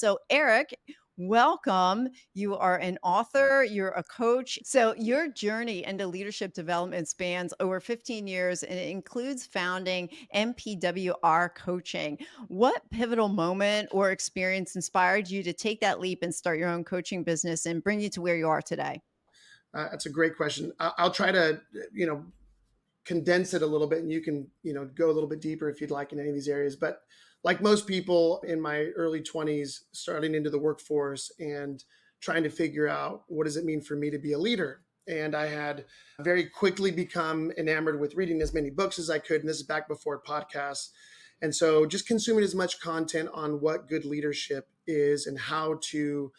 So, Eric, welcome. You are an author, you're a coach. So, your journey into leadership development spans over 15 years and it includes founding MPWR Coaching. What pivotal moment or experience inspired you to take that leap and start your own coaching business and bring you to where you are today? That's a great question. I'll try to, condense it a little bit, and you can, go a little bit deeper if you'd like in any of these areas. But like most people in my early 20s, starting into the workforce and trying to figure out what does it mean for me to be a leader. And I had very quickly become enamored with reading as many books as I could. And this is back before podcasts. And so just consuming as much content on what good leadership is and how to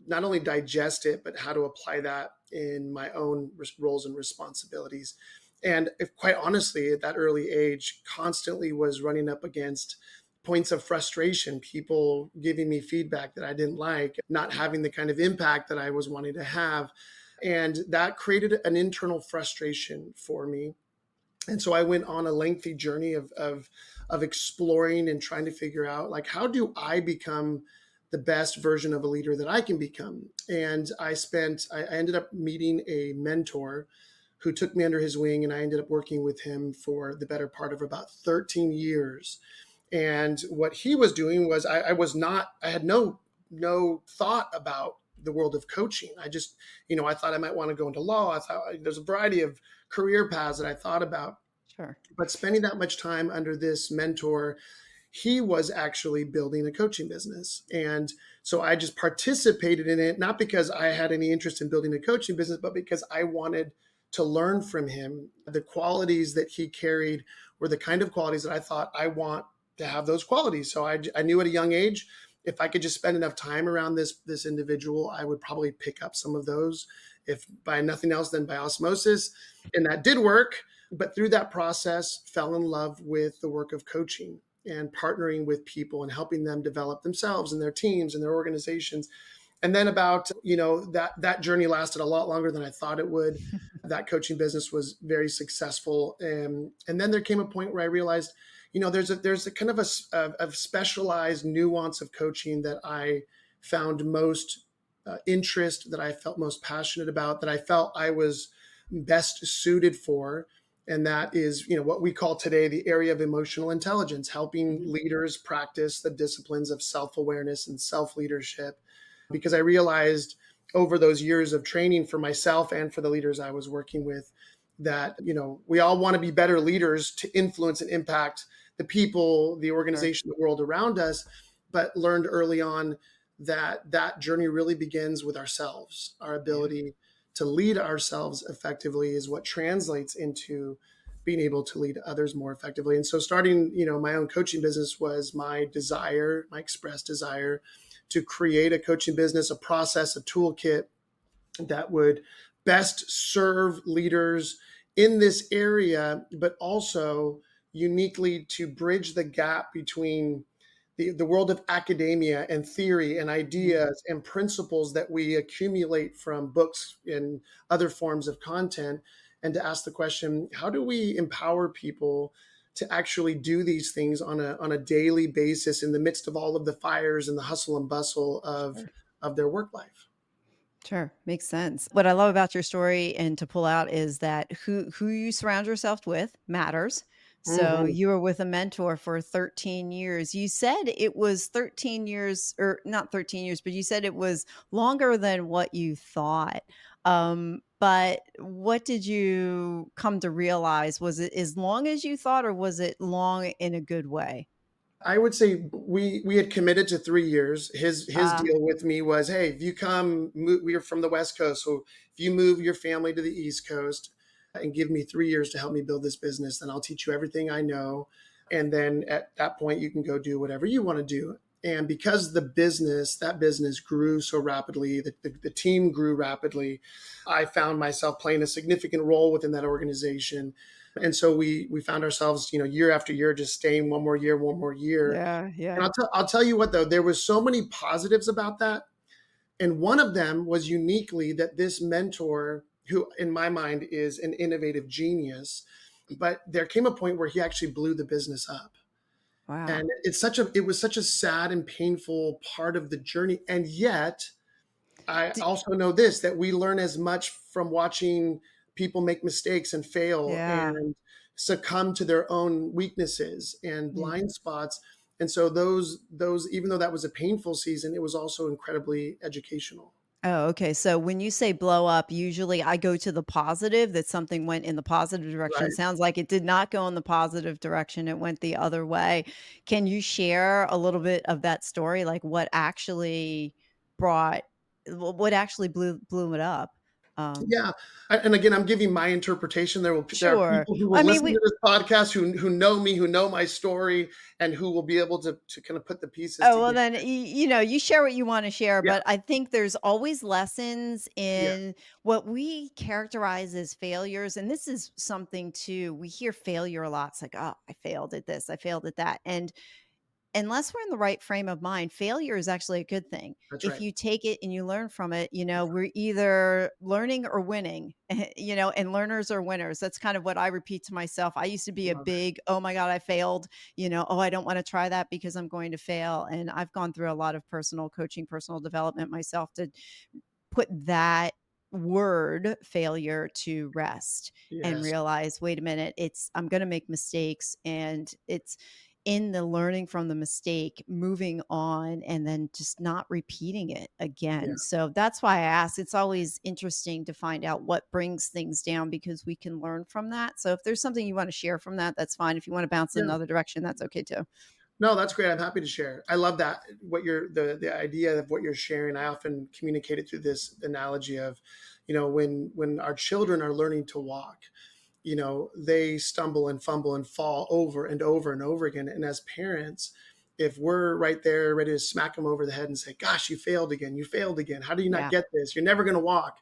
not only digest it, but how to apply that in my own roles and responsibilities. And if, quite honestly, at that early age, constantly was running up against points of frustration, people giving me feedback that I didn't like, not having the kind of impact that I was wanting to have. And that created an internal frustration for me. And so I went on a lengthy journey of exploring and trying to figure out, like, how do I become the best version of a leader that I can become? And I ended up meeting a mentor who took me under his wing, and I ended up working with him for the better part of about 13 years. And what he was doing was I had no thought about the world of coaching. I just, I thought I might want to go into law. I thought there's a variety of career paths that I thought about. Sure. But spending that much time under this mentor, he was actually building a coaching business. And so I just participated in it, not because I had any interest in building a coaching business, but because I wanted to learn from him. The qualities that he carried were the kind of qualities that I thought I want to have those qualities. So I knew at a young age, if I could just spend enough time around this individual, I would probably pick up some of those, if by nothing else than by osmosis. And that did work. But through that process, fell in love with the work of coaching and partnering with people and helping them develop themselves and their teams and their organizations. And then about, that journey lasted a lot longer than I thought it would. That coaching business was very successful. And then there came a point where I realized, there's a kind of a specialized nuance of coaching that I found most interest, that I felt most passionate about, that I felt I was best suited for. And that is, what we call today the area of emotional intelligence, helping Mhm. leaders practice the disciplines of self-awareness and self-leadership. Because I realized over those years of training for myself and for the leaders I was working with that, we all want to be better leaders to influence and impact the people, the Sure. organization, the world around us, but learned early on that that journey really begins with ourselves. Our Yeah. ability to lead ourselves effectively is what translates into being able to lead others more effectively. And so starting, my own coaching business was my desire, my expressed desire to create a coaching business, a process, a toolkit that would best serve leaders in this area, but also uniquely to bridge the gap between the world of academia and theory and Mhm. ideas and principles that we accumulate from books and other forms of content, and to ask the question, how do we empower people to actually do these things on a daily basis in the midst of all of the fires and the hustle and bustle Sure. of their work life? Sure, makes sense. What I love about your story and to pull out is that who you surround yourself with matters. So Mhm. you were with a mentor for 13 years. You said it was 13 years or not 13 years, but you said it was longer than what you thought. But what did you come to realize? Was it as long as you thought or was it long in a good way? I would say we had committed to 3 years. His Ah, deal with me was, hey, if you we are from the West Coast, so if you move your family to the East Coast and give me 3 years to help me build this business, then I'll teach you everything I know, and then at that point you can go do whatever you want to do. And because that business grew so rapidly, the team grew rapidly, I found myself playing a significant role within that organization. And so we found ourselves, year after year, just staying one more year. yeah, And yeah. I'll tell you what, though, there was so many positives about that. And one of them was uniquely that this mentor, who in my mind is an innovative genius, but there came a point where he actually blew the business up. Wow. And it was such a sad and painful part of the journey. And yet, I D also know this, that we learn as much from watching people make mistakes and fail Yeah. and succumb to their own weaknesses and Yeah. blind spots. And so those even though that was a painful season, it was also incredibly educational. Oh, okay. So when you say blow up, usually I go to the positive, that something went in the positive direction. Right. Sounds like it did not go in the positive direction. It went the other way. Can you share a little bit of that story? Like what actually brought what actually blew it up? Um, Yeah, and again, I'm giving my interpretation. There are sure. people who will I mean, listen we to this podcast who know me, who know my story, and who will be able to kind of put the pieces Oh, well, together. then, you share what you wanna share, Yeah, but I think there's always lessons yeah, in what we characterize as failures, and this is something too, we hear failure a lot. It's like, "Oh, I failed at this, I failed at that," and unless we're in the right frame of mind, failure is actually a good thing. that's If right. you take it and you learn from it, we're either learning or winning, and learners are winners. That's kind of what I repeat to myself. I used to be a Love it. big, oh my God, I failed, oh, I don't want to try that because I'm going to fail. And I've gone through a lot of personal coaching, personal development myself to put that word failure to rest and Yes, realize, wait a minute, I'm going to make mistakes, and it's in the learning from the mistake, moving on, and then just not repeating it yeah, again. So that's why I ask. It's always interesting to find out what brings things down because we can learn from that. So if there's something you want to share from that, that's fine. If you want to bounce in yeah. another direction, that's okay too. No, that's great. I'm happy to share. I love that what you're the idea of what you're sharing. I often communicate it through this analogy of, when our children are learning to walk, they stumble and fumble and fall over and over and over again. And as parents, if we're right there ready to smack them over the head and say, "Gosh, you failed again. You failed again. How do you not Yeah. get this? You're never going to walk."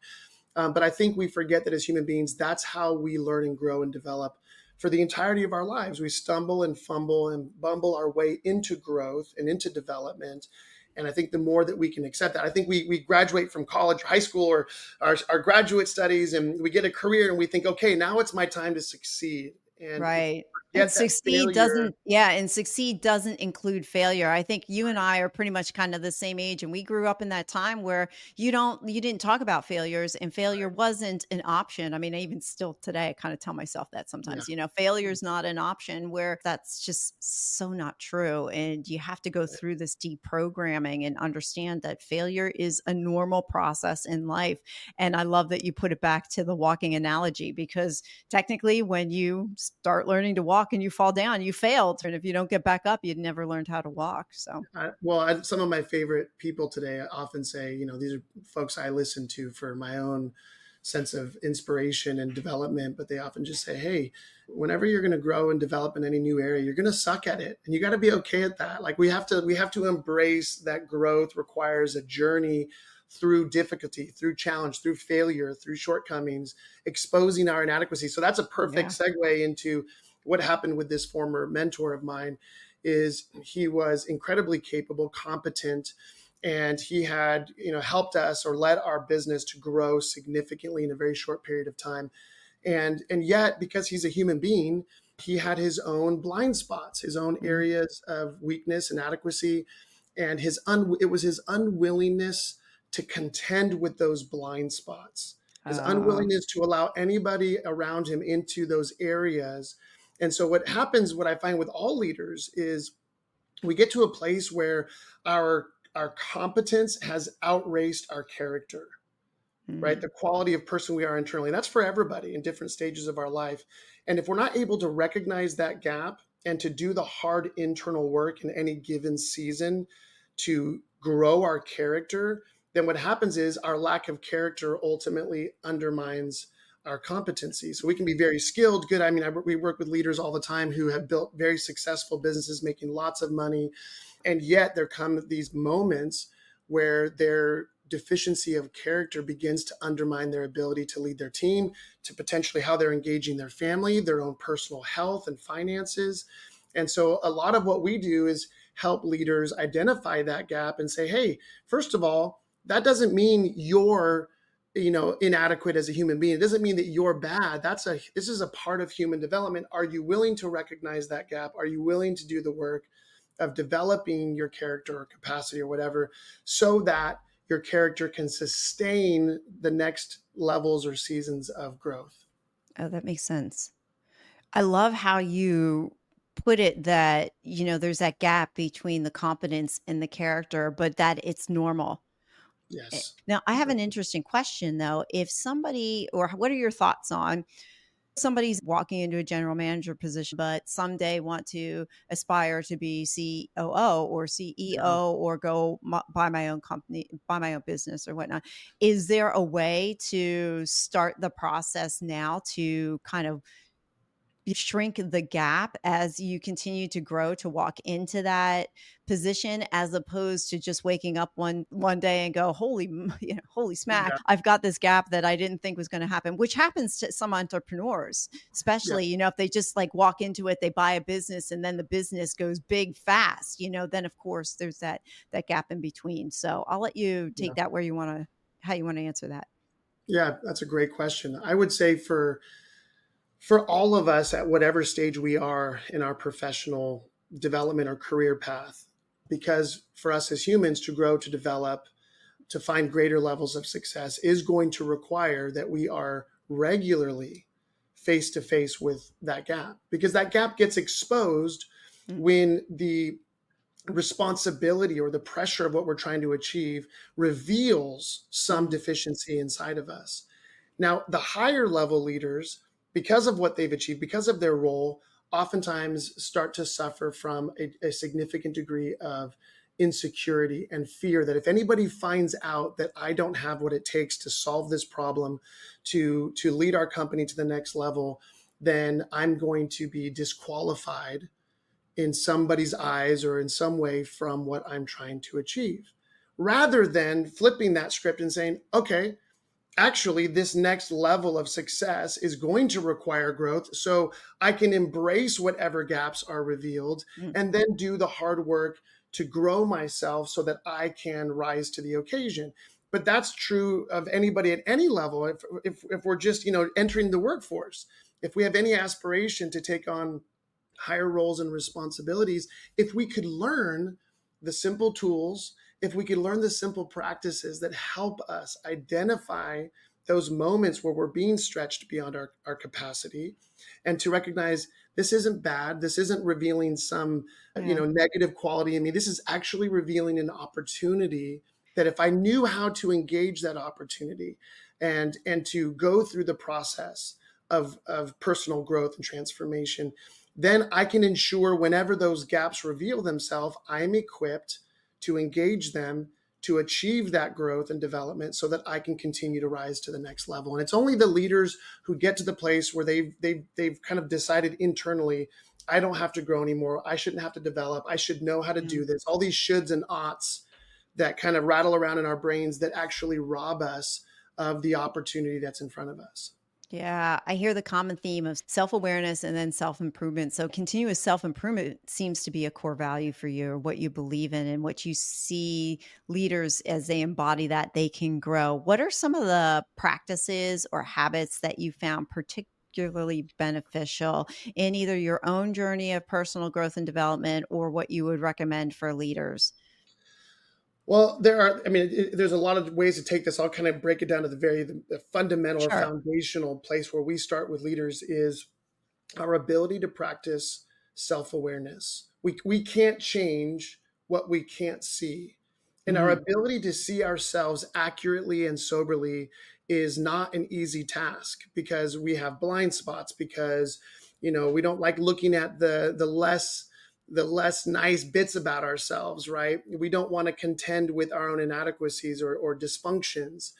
But I think we forget that as human beings, that's how we learn and grow and develop for the entirety of our lives. We stumble and fumble and bumble our way into growth and into development. And I think the more that we can accept that, I think we graduate from college, or high school, or our graduate studies, and we get a career and we think, okay, now it's my time to succeed. And if Right. we And forget that failure, succeed doesn't include failure. I think you and I are pretty much kind of the same age, and we grew up in that time where you didn't talk about failures, and failure wasn't an option. I mean, even still today, I kind of tell myself that yeah, sometimes, failure is not an option, where that's just so not true. And you have to go through this deprogramming and understand that failure is a normal process in life. And I love that you put it back to the walking analogy, because technically, when you start learning to walk and you fall down, you failed. And if you don't get back up, you'd never learned how to walk. So, some of my favorite people today often say, these are folks I listen to for my own sense of inspiration and development, but they often just say, "Hey, whenever you're going to grow and develop in any new area, you're going to suck at it, and you got to be okay at that. Like we have to embrace that growth requires a journey through difficulty, through challenge, through failure, through shortcomings, exposing our inadequacy." So that's a perfect yeah. segue into what happened with this former mentor of mine. Is he was incredibly capable, competent, and he had helped us or led our business to grow significantly in a very short period of time. And yet, because he's a human being, he had his own blind spots, his own Mhm. areas of weakness, inadequacy, and it was his unwillingness to contend with those blind spots, his Uh, unwillingness to allow anybody around him into those areas. And so what I find with all leaders is we get to a place where our competence has outraced our character, right? mm, The quality of person we are internally. That's for everybody in different stages of our life. And if we're not able to recognize that gap and to do the hard internal work in any given season to grow our character, then what happens is our lack of character ultimately undermines our competency. So we can be very skilled, good. I mean, we work with leaders all the time who have built very successful businesses, making lots of money, and yet there come these moments where their deficiency of character begins to undermine their ability to lead their team, to potentially how they're engaging their family, their own personal health and finances. And so a lot of what we do is help leaders identify that gap and say, "Hey, first of all, that doesn't mean you're inadequate as a human being. It doesn't mean that you're bad. This is a part of human development. Are you willing to recognize that gap? Are you willing to do the work of developing your character or capacity or whatever, so that your character can sustain the next levels or seasons of growth. Oh, that makes sense. I love how you put it that, there's that gap between the competence and the character, but that it's normal. Yes. Now, I have an interesting question though. If somebody, or what are your thoughts on somebody's walking into a general manager position, but someday want to aspire to be COO or Yeah. CEO or go buy my own company, buy my own business or whatnot? Is there a way to start the process now to kind of shrink the gap as you continue to grow to walk into that position, as opposed to just waking up one day and go, holy smack, Yeah. I've got this gap that I didn't think was going to happen, which happens to some entrepreneurs, Yeah. especially, if they just like walk into it, they buy a business and then the business goes big fast, then of course there's that gap in between. So I'll let you Yeah. take that where you want to, how you want to answer that. Yeah. That's a great question. I would say for all of us at whatever stage we are in our professional development or career path, because for us as humans to grow, to develop, to find greater levels of success is going to require that we are regularly face to face with that gap, because that gap gets exposed Mm, when the responsibility or the pressure of what we're trying to achieve reveals some mm, deficiency inside of us. Now, the higher level leaders, because of what they've achieved, because of their role, oftentimes start to suffer from a significant degree of insecurity and fear that if anybody finds out that I don't have what it takes to solve this problem, to lead our company to the next level, then I'm going to be disqualified in somebody's eyes or in some way from what I'm trying to achieve. Rather than flipping that script and saying, okay, actually this next level of success is going to require growth, so I can embrace whatever gaps are revealed mm. and then do the hard work to grow myself so that I can rise to the occasion. But that's true of anybody at any level. If we're just entering the workforce, if we have any aspiration to take on higher roles and responsibilities, if we could learn the simple tools, if we could learn the simple practices that help us identify those moments where we're being stretched beyond our capacity, and to recognize this isn't bad, this isn't revealing some Yeah. negative quality in me, this is actually revealing an opportunity that if I knew how to engage that opportunity and to go through the process of personal growth and transformation, then I can ensure whenever those gaps reveal themselves, I'm equipped to engage them, to achieve that growth and development so that I can continue to rise to the next level. And it's only the leaders who get to the place where they've kind of decided internally, I don't have to grow anymore. I shouldn't have to develop. I should know how to do this. All these shoulds and oughts that kind of rattle around in our brains that actually rob us of the opportunity that's in front of us. Yeah, I hear the common theme of self-awareness and then self-improvement. So continuous self-improvement seems to be a core value for you, or what you believe in and what you see leaders as they embody that they can grow. What are some of the practices or habits that you found particularly beneficial in either your own journey of personal growth and development, or what you would recommend for leaders? Well, there are, I mean, there's a lot of ways to take this. I'll kind of break it down to the fundamental or Sure. foundational place where we start with leaders is our ability to practice self-awareness. We can't change what we can't see. And our Mhm. ability to see ourselves accurately and soberly is not an easy task, because we have blind spots, because we don't like looking at the less nice bits about ourselves, right? We don't want to contend with our own inadequacies or dysfunctions.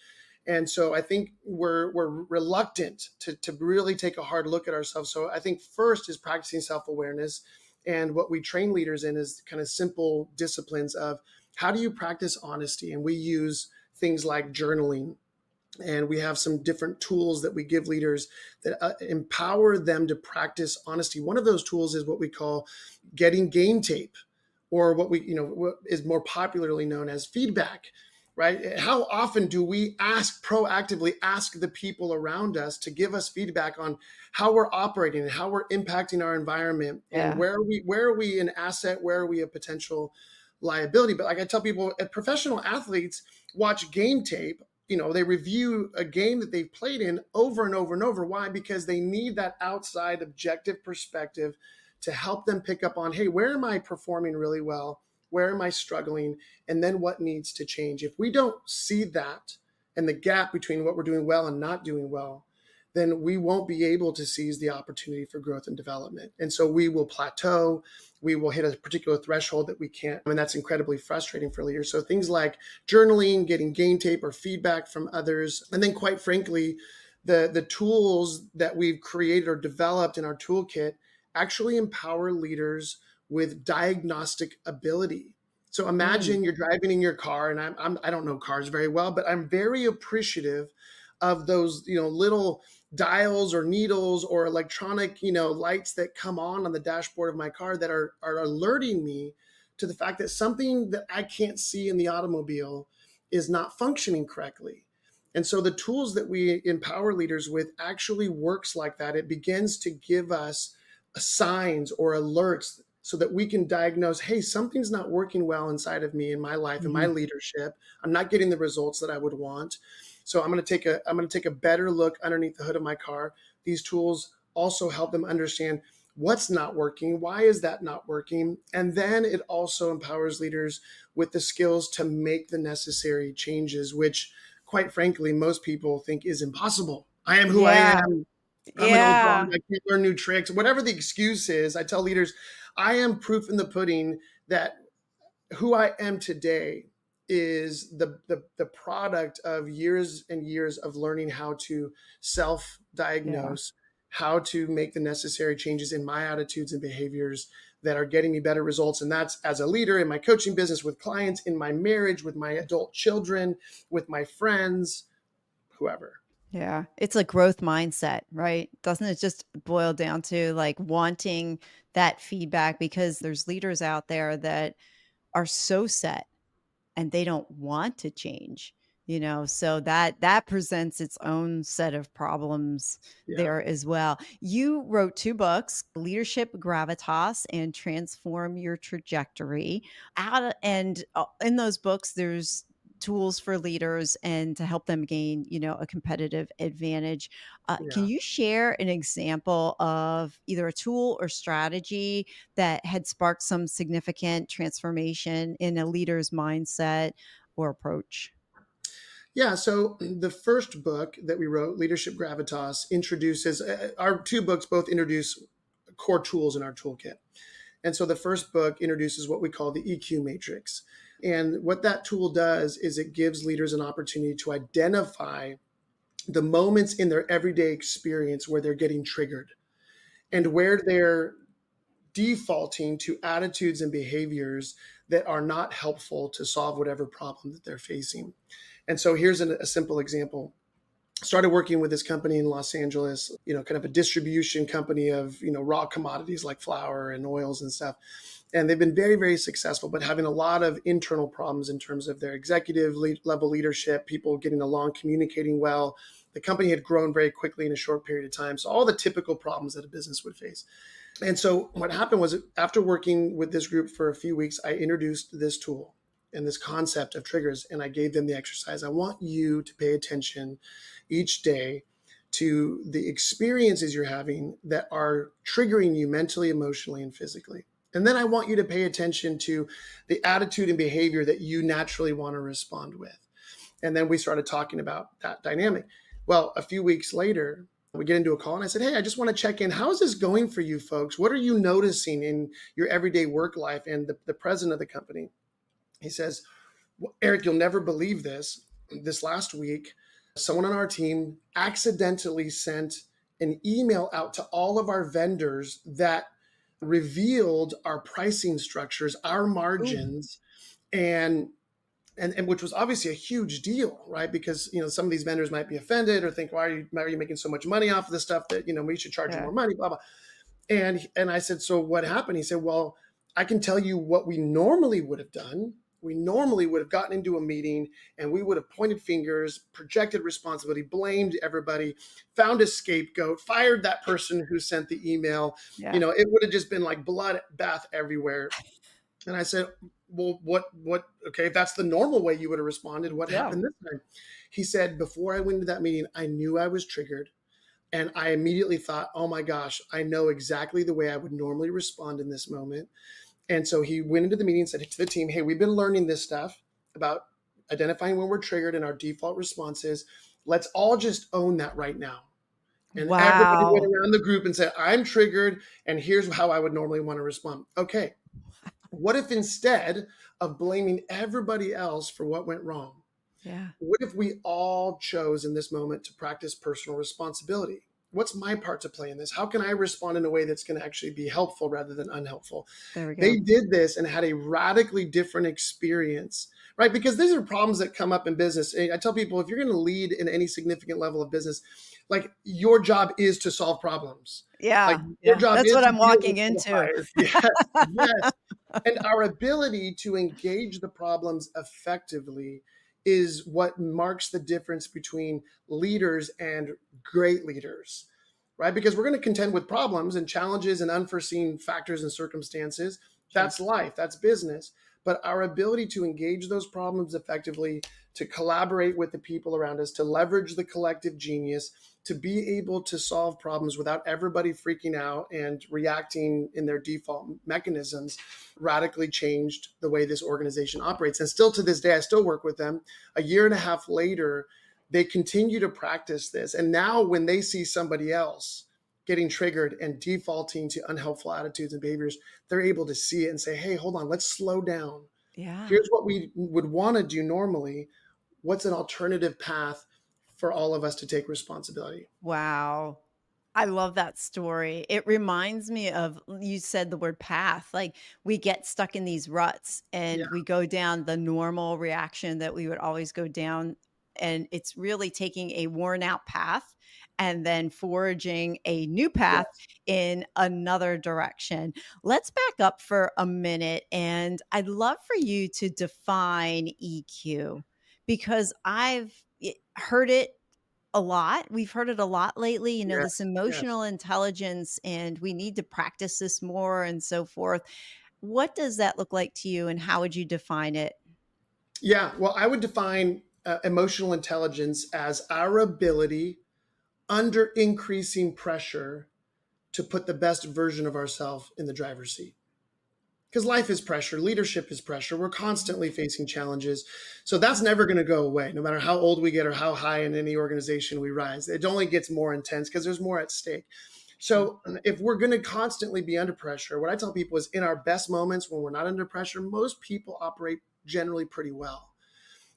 And so I think we're reluctant to really take a hard look at ourselves. So I think first is practicing self-awareness. And what we train leaders in is kind of simple disciplines of how do you practice honesty? And we use things like journaling, and we have some different tools that we give leaders that empower them to practice honesty. One of those tools is what we call getting game tape, or what is more popularly known as feedback. right? How often do we proactively ask the people around us to give us feedback on how we're operating and how we're impacting our environment, and Yeah. where are we an asset, where are we a potential liability? But like I tell people, professional athletes watch game tape. They review a game that they've played in over and over and over. Why? Because they need that outside objective perspective to help them pick up on, hey, where am I performing really well? Where am I struggling? And then what needs to change? If we don't see that and the gap between what we're doing well and not doing well, then we won't be able to seize the opportunity for growth and development. And so we will plateau. We will hit a particular threshold that we can't. And that's incredibly frustrating for leaders. So things like journaling, getting game tape or feedback from others, and then quite frankly, the tools that we've created or developed in our toolkit actually empower leaders with diagnostic ability. So Mm. imagine you're driving in your car, and I don't know cars very well, but I'm very appreciative of those little dials or needles or electronic lights that come on the dashboard of my car that are alerting me to the fact that something that I can't see in the automobile is not functioning correctly. And so the tools that we empower leaders with actually works like that. It begins to give us signs or alerts so that we can diagnose, hey, something's not working well inside of me in my life, in my Mhm. leadership. I'm not getting the results that I would want. So I'm going to take a better look underneath the hood of my car. These tools also help them understand what's not working, why is that not working, and then it also empowers leaders with the skills to make the necessary changes, which quite frankly most people think is impossible. I am who I Yeah. am. I'm an old dog. Yeah. I can't learn new tricks. Whatever the excuse is, I tell leaders, I am proof in the pudding that who I am today is the product of years and years of learning how to Yeah. self-diagnose, how to make the necessary changes in my attitudes and behaviors that are getting me better results. And that's as a leader in my coaching business, with clients, in my marriage, with my adult children, with my friends, whoever. Yeah. It's a growth mindset, right? Doesn't it just boil down to like wanting that feedback because there's leaders out there that are so set and they don't want to change, so that presents its own set of problems Yeah. there as well. You wrote 2 books, Leadership Gravitas and Transform Your Trajectory. In those books, there's tools for leaders and to help them gain, a competitive advantage. Can Yeah. you share an example of either a tool or strategy that had sparked some significant transformation in a leader's mindset or approach? Yeah, so the first book that we wrote, Leadership Gravitas, introduces our two books both introduce core tools in our toolkit. And so the first book introduces what we call the EQ matrix. And what that tool does is it gives leaders an opportunity to identify the moments in their everyday experience where they're getting triggered and where they're defaulting to attitudes and behaviors that are not helpful to solve whatever problem that they're facing. And so here's a simple example. Started working with this company in Los Angeles, kind of a distribution company of, raw commodities like flour and oils and stuff. And they've been very, very successful, but having a lot of internal problems in terms of their executive level leadership, people getting along, communicating well. The company had grown very quickly in a short period of time. So all the typical problems that a business would face. And so what happened was, after working with this group for a few weeks, I introduced this tool and this concept of triggers, and I gave them the exercise. I want you to pay attention each day to the experiences you're having that are triggering you mentally, emotionally, and physically. And then I want you to pay attention to the attitude and behavior that you naturally want to respond with. And then we started talking about that dynamic. Well, a few weeks later, we get into a call and I said, hey, I just want to check in. How is this going for you folks? What are you noticing in your everyday work life? And the president of the company, he says, well, Eric, you'll never believe this. This last week, someone on our team accidentally sent an email out to all of our vendors that revealed our pricing structures, our Ooh, margins, and and which was obviously a huge deal, right? Because some of these vendors might be offended or think, why are you making so much money off of this stuff that we should charge you yeah. more money, blah blah. And I said, so what happened? He said, well, I can tell you what we normally would have done. we normally would have gotten into a meeting and we would have pointed fingers, projected responsibility, blamed everybody, found a scapegoat, fired that person who sent the email. Yeah. It would have just been like blood bath everywhere. And I said, well, okay, if that's the normal way you would have responded, what Yeah. happened this time? He said, before I went into that meeting, I knew I was triggered. And I immediately thought, oh my gosh, I know exactly the way I would normally respond in this moment. And so he went into the meeting and said to the team, hey, we've been learning this stuff about identifying when we're triggered and our default responses. Let's all just own that right now. And everybody went Wow. around the group and said, I'm triggered, and here's how I would normally want to respond. Okay, what if instead of blaming everybody else for what went wrong, Yeah. what if we all chose in this moment to practice personal responsibility? What's my part to play in this? How can I respond in a way that's going to actually be helpful rather than unhelpful? There we They go. did this and had a radically different experience, right? Because these are problems that come up in business. I tell people, if you're going to lead in any significant level of business, like your job is to solve problems. Like Yeah. your Yeah. job That's is what to I'm deal with walking the into. fires. Yes, yes. And our ability to engage the problems effectively is what marks the difference between leaders and great leaders, right? Because we're going to contend with problems and challenges and unforeseen factors and circumstances. Sure. That's life, that's business. But our ability to engage those problems effectively, to collaborate with the people around us, to leverage the collective genius, to be able to solve problems without everybody freaking out and reacting in their default mechanisms radically changed the way this organization operates. And still to this day, I still work with them. A year and a half later, they continue to practice this. And now when they see somebody else getting triggered and defaulting to unhelpful attitudes and behaviors, they're able to see it and say, hey, hold on, let's slow down. Yeah. Here's what we would want to do normally. What's an alternative path for all of us to take responsibility? Wow. I love that story. It reminds me of you said the word path. Like we get stuck in these ruts Yeah, and we go down the normal reaction that we would always go down. And it's really taking a worn out path and then forging a new path yes. in another direction. Let's back up for a minute. And I'd love for you to define EQ because heard it a lot. We've heard it a lot lately, this Yes, yes. emotional intelligence, and we need to practice this more and so forth. What does that look like to you, and how would you define it? Yeah, well, I would define emotional intelligence as our ability under increasing pressure to put the best version of ourselves in the driver's seat. Because life is pressure, leadership is pressure. We're constantly facing challenges. So that's never going to go away, no matter how old we get or how high in any organization we rise. It only gets more intense because there's more at stake. Sure. So if we're going to constantly be under pressure, what I tell people is in our best moments when we're not under pressure, most people operate generally pretty well.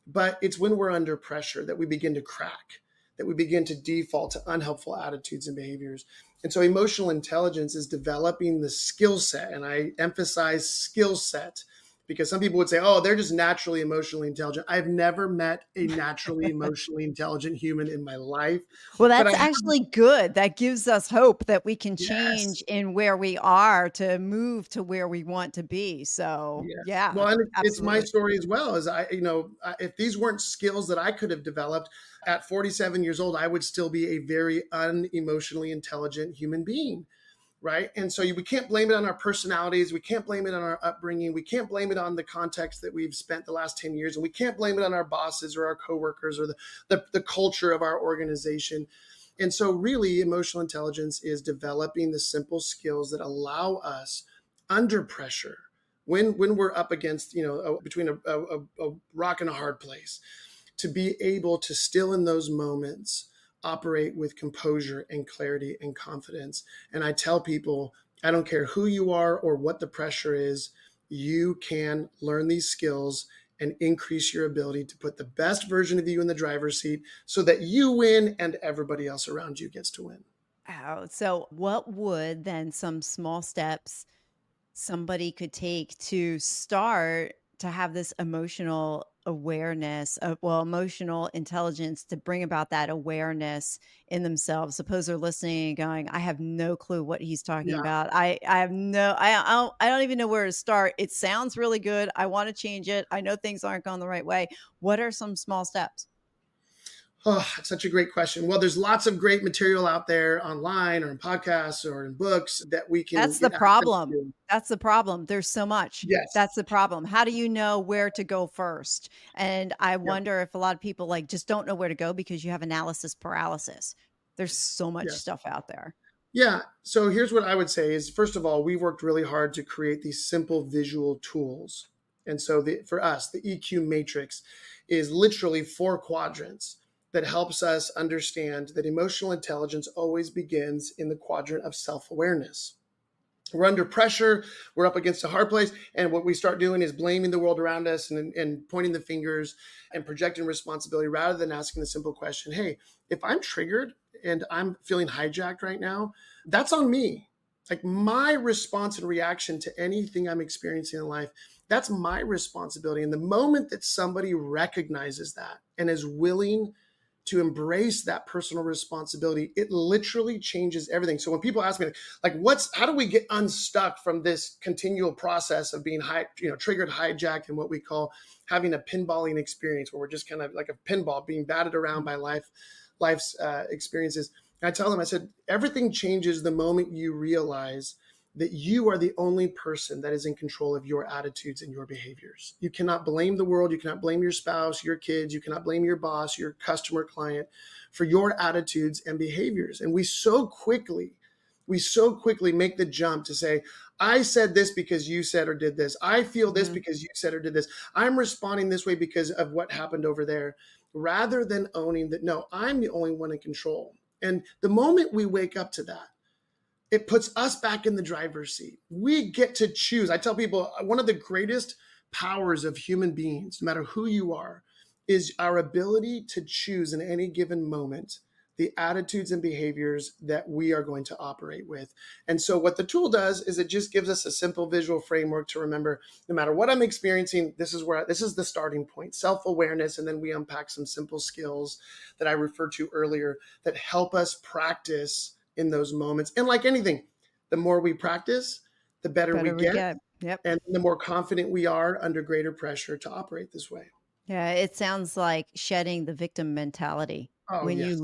But it's when we're under pressure that we begin to crack, that we begin to default to unhelpful attitudes and behaviors. And so emotional intelligence is developing the skill set. And I emphasize skill set because some people would say, oh, they're just naturally emotionally intelligent. I've never met a naturally emotionally intelligent human in my life. Well, But I that's have, actually good. That gives us hope that we can change yes. in where we are to move to where we want to be. So, Yes. yeah, Well, and it's my absolutely. story as well. As if these weren't skills that I could have developed at 47 years old, I would still be a very unemotionally intelligent human being, right? And so we can't blame it on our personalities. We can't blame it on our upbringing. We can't blame it on the context that we've spent the last 10 years. And we can't blame it on our bosses or our coworkers or the culture of our organization. And so, really, emotional intelligence is developing the simple skills that allow us under pressure when we're up against between a rock and a hard place to be able to still in those moments operate with composure and clarity and confidence. And I tell people, I don't care who you are or what the pressure is, you can learn these skills and increase your ability to put the best version of you in the driver's seat so that you win and everybody else around you gets to win. Oh, so what would then some small steps somebody could take to start to have this emotional awareness of, well, emotional intelligence to bring about that awareness in themselves. Suppose they're listening and going, I have no clue what he's talking Yeah. about. I have no, I don't even know where to start. It sounds really good. I want to change it. I know things aren't going the right way. What are some small steps? Oh, it's such a great question. Well, there's lots of great material out there online or in podcasts or in books that we can That's the get access problem. to. That's the problem. There's so much. Yes. That's the problem. How do you know where to go first? And I Yep. wonder if a lot of people, like, just don't know where to go because you have analysis paralysis. There's so much Yes. stuff out there. Yeah. So here's what I would say is first of all, we've worked really hard to create these simple visual tools. And so for us, the EQ matrix is literally 4 quadrants that helps us understand that emotional intelligence always begins in the quadrant of self-awareness. We're under pressure, we're up against a hard place, and what we start doing is blaming the world around us and pointing the fingers and projecting responsibility rather than asking the simple question, hey, if I'm triggered and I'm feeling hijacked right now, that's on me. Like my response and reaction to anything I'm experiencing in life, that's my responsibility. And the moment that somebody recognizes that and is willing to embrace that personal responsibility, it literally changes everything. So when people ask me, like, how do we get unstuck from this continual process of being triggered, hijacked, and what we call having a pinballing experience, where we're just kind of like a pinball being batted around by life's experiences. And I tell them, I said, everything changes the moment you realize that you are the only person that is in control of your attitudes and your behaviors. You cannot blame the world. You cannot blame your spouse, your kids. You cannot blame your boss, your customer, client for your attitudes and behaviors. And we so quickly make the jump to say, I said this because you said or did this. I feel this Mhm. because you said or did this. I'm responding this way because of what happened over there, rather than owning that, no, I'm the only one in control. And the moment we wake up to that, it puts us back in the driver's seat. We get to choose. I tell people one of the greatest powers of human beings, no matter who you are, is our ability to choose in any given moment the attitudes and behaviors that we are going to operate with. And so what the tool does is it just gives us a simple visual framework to remember no matter what I'm experiencing, this is the starting point, self-awareness, and then we unpack some simple skills that I referred to earlier that help us practice in those moments. And like anything, the more we practice, the better we Better we get, get. Yep. and the more confident we are under greater pressure to operate this way. Yeah, it sounds like shedding the victim mentality. Oh, yes.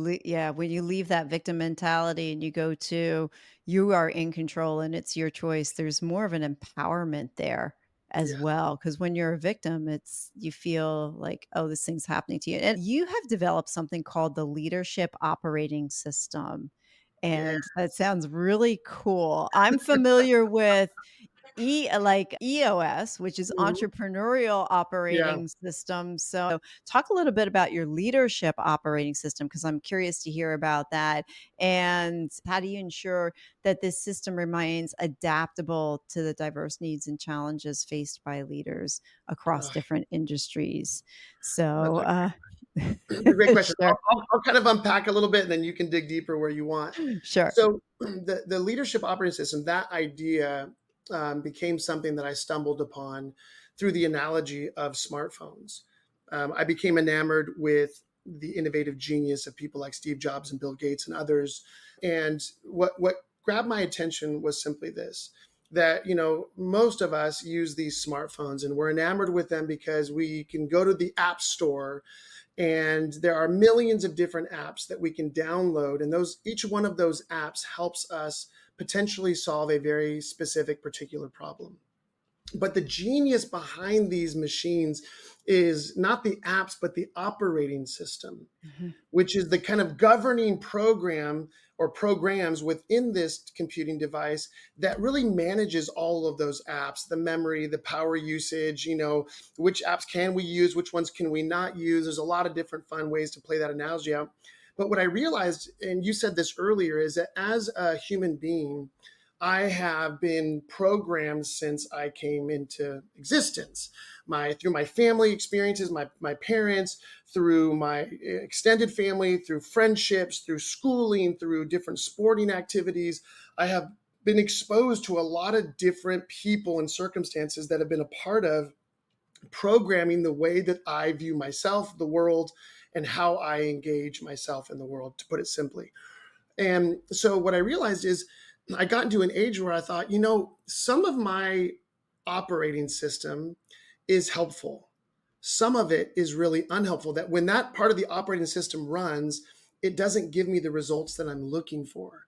When you leave that victim mentality and you go to, you are in control and it's your choice, there's more of an empowerment there as Yes. well. Because when you're a victim, it's, you feel like, oh, this thing's happening to you. And you have developed something called the leadership operating system. Yeah. And that sounds really cool. I'm familiar with like EOS, which is Mhm. entrepreneurial Yeah. operating system. So talk a little bit about your leadership operating system because I'm curious to hear about that. And how do you ensure that this system remains adaptable to the diverse needs and challenges faced by leaders across Ugh, different industries? that's So, it's a great question. sure, I'll kind of unpack a little bit and then you can dig deeper where you want. sure. So the leadership operating system, that idea became something that I stumbled upon through the analogy of smartphones. I became enamored with the innovative genius of people like Steve Jobs and Bill Gates and others. And what grabbed my attention was simply this, that most of us use these smartphones and we're enamored with them because we can go to the app store and there are millions of different apps that we can download, and those each one of those apps helps us potentially solve a very specific particular problem. But the genius behind these machines is not the apps but the operating system, Mhm. which is the kind of governing program or programs within this computing device that really manages all of those apps, the memory, the power usage, which apps can we use, which ones can we not use. There's a lot of different fun ways to play that analogy out. But what I realized, and you said this earlier, is that as a human being, I have been programmed since I came into existence. Through my family experiences, my parents, through my extended family, through friendships, through schooling, through different sporting activities, I have been exposed to a lot of different people and circumstances that have been a part of programming the way that I view myself, the world, and how I engage myself in the world, to put it simply. And so what I realized is I got into an age where I thought, some of my operating system is helpful. Some of it is really unhelpful. That when that part of the operating system runs, it doesn't give me the results that I'm looking for.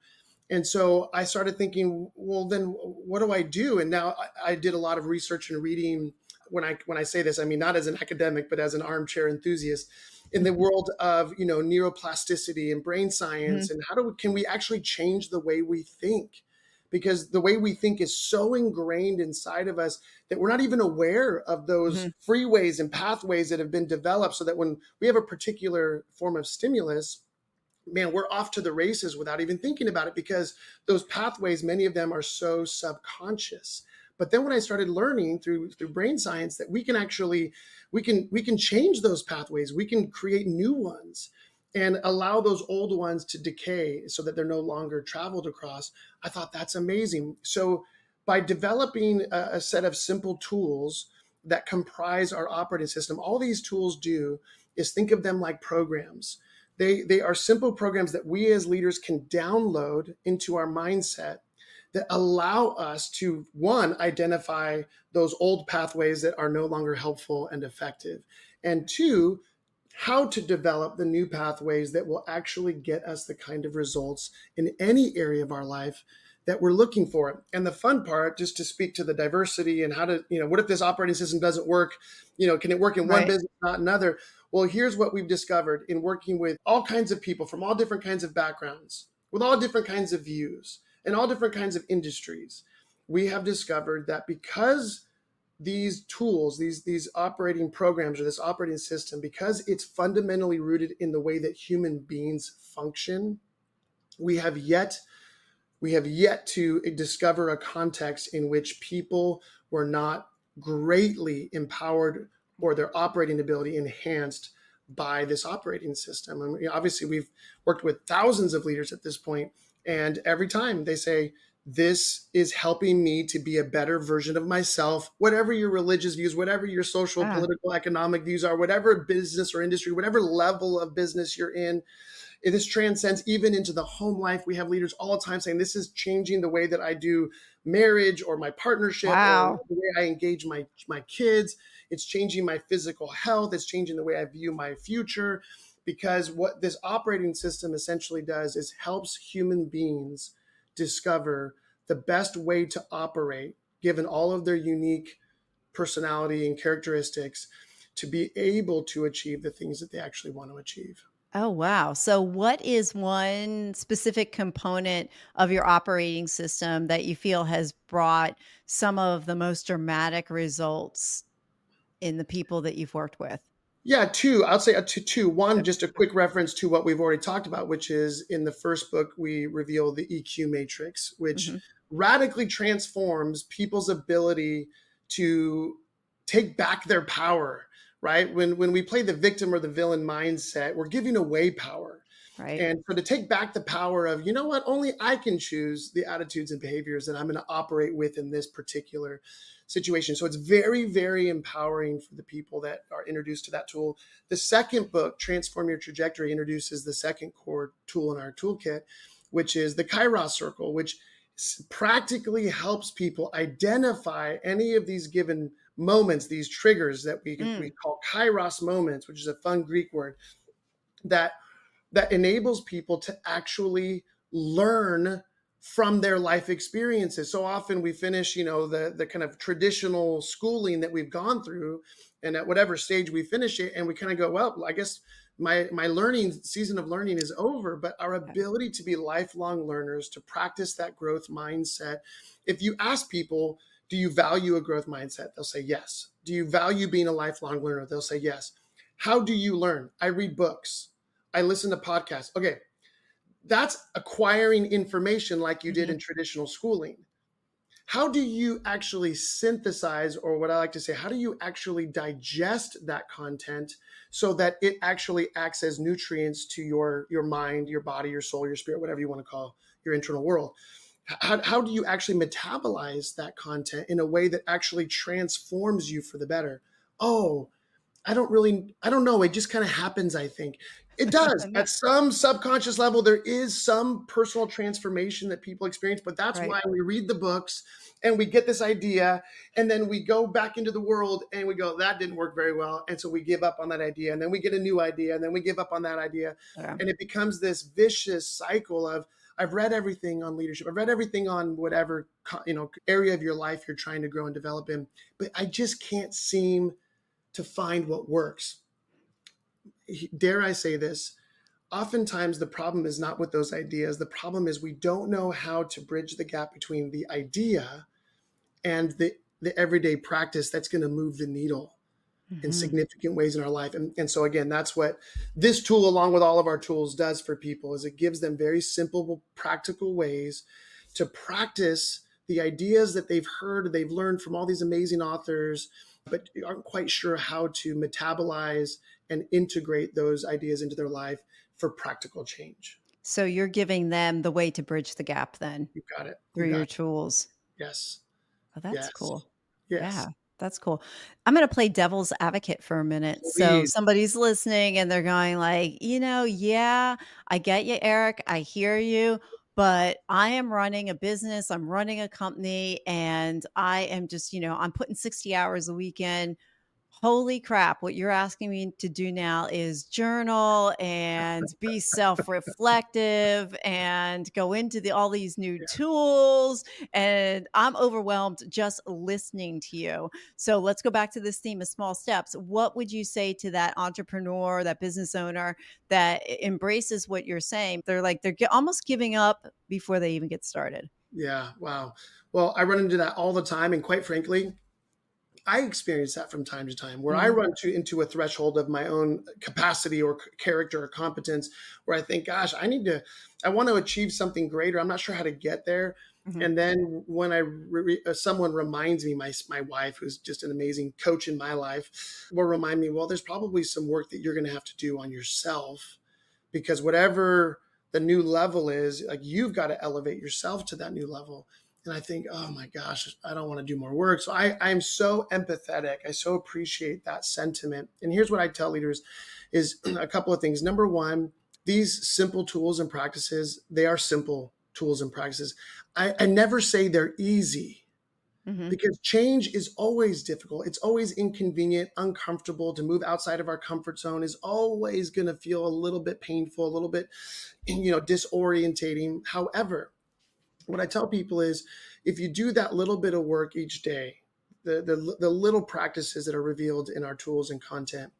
And so I started thinking, well, then what do I do? And now I did a lot of research and reading. When I say this, I mean not as an academic, but as an armchair enthusiast in the world of neuroplasticity and brain Mhm, science, and can we actually change the way we think? Because the way we think is so ingrained inside of us that we're not even aware of those mhm, freeways and pathways that have been developed, so that when we have a particular form of stimulus, man, we're off to the races without even thinking about it, because those pathways, many of them are so subconscious. But then when I started learning through brain science that we can change those pathways, we can create new ones and allow those old ones to decay so that they're no longer traveled across. I thought that's amazing. So by developing a set of simple tools that comprise our operating system, all these tools do is think of them like programs. They are simple programs that we as leaders can download into our mindset that allow us to, one, identify those old pathways that are no longer helpful and effective, and two, how to develop the new pathways that will actually get us the kind of results in any area of our life that we're looking for. And the fun part, just to speak to the diversity and how to, what if this operating system doesn't work? Can it work in one right. business, not another? Well, here's what we've discovered in working with all kinds of people from all different kinds of backgrounds, with all different kinds of views and all different kinds of industries. We have discovered that because these tools, these operating programs, or this operating system, because it's fundamentally rooted in the way that human beings function, we have yet we have yet to discover a context in which people were not greatly empowered or their operating ability enhanced by this operating system. And obviously, we've worked with thousands of leaders at this point, and every time they say, this is helping me to be a better version of myself, whatever your religious views, whatever your social, Ah, political, economic views are, whatever business or industry, whatever level of business you're in, this transcends even into the home life. We have leaders all the time saying, this is changing the way that I do marriage or my partnership or wow. the way I engage my kids. It's changing my physical health. It's changing the way I view my future. Because what this operating system essentially does is helps human beings discover the best way to operate, given all of their unique personality and characteristics, to be able to achieve the things that they actually want to achieve. Oh, wow. So what is one specific component of your operating system that you feel has brought some of the most dramatic results in the people that you've worked with? Yeah, two. I'll say two. One, Okay. just a quick reference to what we've already talked about, which is in the first book, we reveal the EQ matrix, which Mhm. radically transforms people's ability to take back their power, right? When we play the victim or the villain mindset, we're giving away power. Right. And so to take back the power of, only I can choose the attitudes and behaviors that I'm going to operate with in this particular situation. So it's very, very empowering for the people that are introduced to that tool. The second book, Transform Your Trajectory, introduces the second core tool in our toolkit, which is the Kairos circle, which practically helps people identify any of these given moments, these triggers that we Mm. call Kairos moments, which is a fun Greek word that enables people to actually learn from their life experiences. So often we finish, the kind of traditional schooling that we've gone through, and at whatever stage we finish it, and we kind of go, well, I guess my learning season of learning is over. But our Uh, ability to be lifelong learners, to practice that growth mindset. If you ask people, do you value a growth mindset? They'll say yes. Do you value being a lifelong learner? They'll say yes. How do you learn? I read books. I listen to podcasts. Okay, that's acquiring information like you did Mhm. in traditional schooling. How do you actually synthesize, or what I like to say, how do you actually digest that content so that it actually acts as nutrients to your mind, your body, your soul, your spirit, whatever you want to call your internal world? How do you actually metabolize that content in a way that actually transforms you for the better? oh, I don't know. It just kind of happens, I think. It does. No. At some subconscious level, there is some personal transformation that people experience, but that's Right. why we read the books and we get this idea, and then we go back into the world and we go, that didn't work very well. And so we give up on that idea, and then we get a new idea, and then we give up on that idea. Yeah. And it becomes this vicious cycle of, I've read everything on leadership. I've read everything on whatever area of your life you're trying to grow and develop in, but I just can't seem to find what works. Dare I say this? Oftentimes, the problem is not with those ideas. The problem is we don't know how to bridge the gap between the idea and the everyday practice that's going to move the needle in Mhm. significant ways in our life. And so again, that's what this tool, along with all of our tools, does for people, is it gives them very simple, practical ways to practice the ideas that they've heard, they've learned from all these amazing authors, but aren't quite sure how to metabolize and integrate those ideas into their life for practical change. So you're giving them the way to bridge the gap then You got it. You through got your it. tools. Yes. Oh, that's Yes. cool. Yeah, Yes. that's cool. I'm gonna play devil's advocate for a minute. So Please. somebody's listening and they're going like, yeah, I get you, Eric. I hear you, but I am running a business, I'm running a company, and I am just, I'm putting 60 hours a week in. Holy crap, what you're asking me to do now is journal and be self-reflective and go into all these new Yeah. tools, and I'm overwhelmed just listening to you. So let's go back to this theme of small steps. What would you say to that entrepreneur, that business owner that embraces what you're saying? They're like almost giving up before they even get started. Yeah. Wow. Well, I run into that all the time. And quite frankly, I experience that from time to time where I Mhm, run into a threshold of my own capacity or character or competence where I think, gosh, I want to achieve something greater. I'm not sure how to get there. mhm, And then when someone reminds me, my wife, who's just an amazing coach in my life, will remind me, well, there's probably some work that you're going to have to do on yourself, because whatever the new level is, like, you've got to elevate yourself to that new level. And I think, oh my gosh, I don't want to do more work. So I'm so empathetic. I so appreciate that sentiment. And here's what I tell leaders is a couple of things. Number one, these simple tools and practices, they are simple tools and practices. I never say they're easy, mhm. because change is always difficult. It's always inconvenient, uncomfortable. To move outside of our comfort zone is always going to feel a little bit painful, a little bit, disorientating. However, what I tell people is, if you do that little bit of work each day, the little practices that are revealed in our tools and content,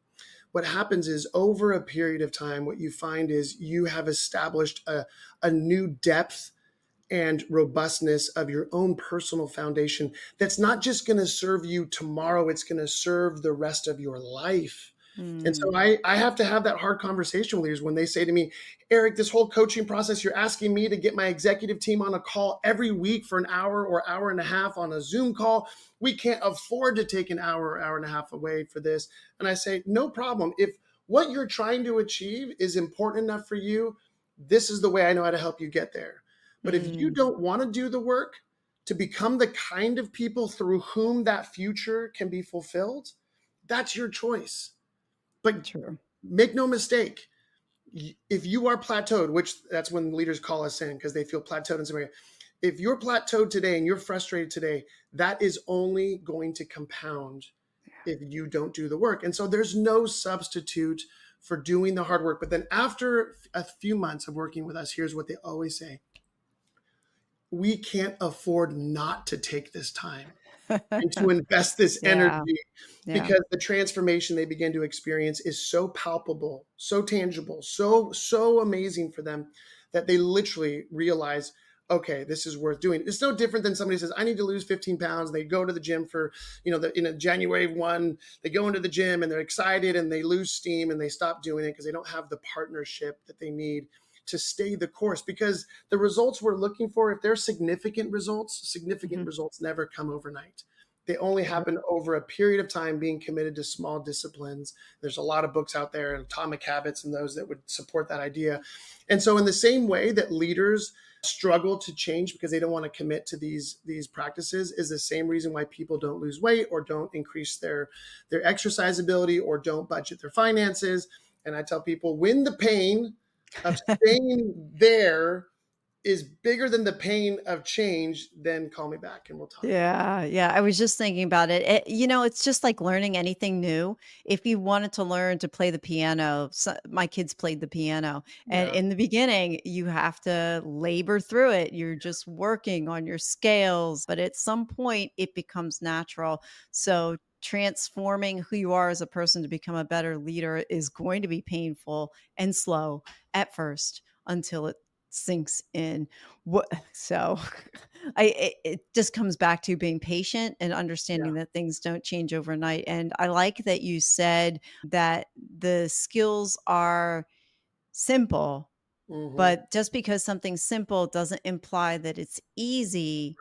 what happens is, over a period of time, what you find is you have established a new depth and robustness of your own personal foundation that's not just going to serve you tomorrow, it's going to serve the rest of your life. And so Mm. I have to have that hard conversation with leaders when they say to me, Eric, this whole coaching process, you're asking me to get my executive team on a call every week for an hour or hour and a half on a Zoom call. We can't afford to take an hour or hour and a half away for this. And I say, no problem. If what you're trying to achieve is important enough for you, this is the way I know how to help you get there. But if you Mm. don't want to do the work to become the kind of people through whom that future can be fulfilled, that's your choice. But True. make no mistake, if you are plateaued, which that's when leaders call us in because they feel plateaued in some area. If you're plateaued today and you're frustrated today, that is only going to compound if you don't do the work. And so there's no substitute for doing the hard work. But then after a few months of working with us, here's what they always say: we can't afford not to take this time and to invest this Yeah, energy, yeah. because the transformation they begin to experience is so palpable, so tangible, so amazing for them, that they literally realize, okay, this is worth doing. It's no different than somebody says, I need to lose 15 pounds. They go to the gym for, January 1, they go into the gym and they're excited and they lose steam and they stop doing it because they don't have the partnership that they need to stay the course. Because the results we're looking for, if they're significant Mhm. results never come overnight. They only Sure. happen over a period of time being committed to small disciplines. There's a lot of books out there, Atomic Habits, and those that would support that idea. And so, in the same way that leaders struggle to change because they don't want to commit to these practices, is the same reason why people don't lose weight or don't increase their exercise ability or don't budget their finances. And I tell people, when the pain of staying there is bigger than the pain of change, then call me back and we'll talk about it. Yeah, yeah, I was just thinking about it. It's just like learning anything new. If you wanted to learn to play the piano, my kids played the piano, and Yeah. in the beginning, you have to labor through it. You're just working on your scales, but at some point, it becomes natural. So, transforming who you are as a person to become a better leader is going to be painful and slow at first until it sinks in. What so it just comes back to being patient and Yeah. understanding that things don't change overnight, and I like that you said that the skills are simple, Hmm. but just because something's simple doesn't imply that it's easy,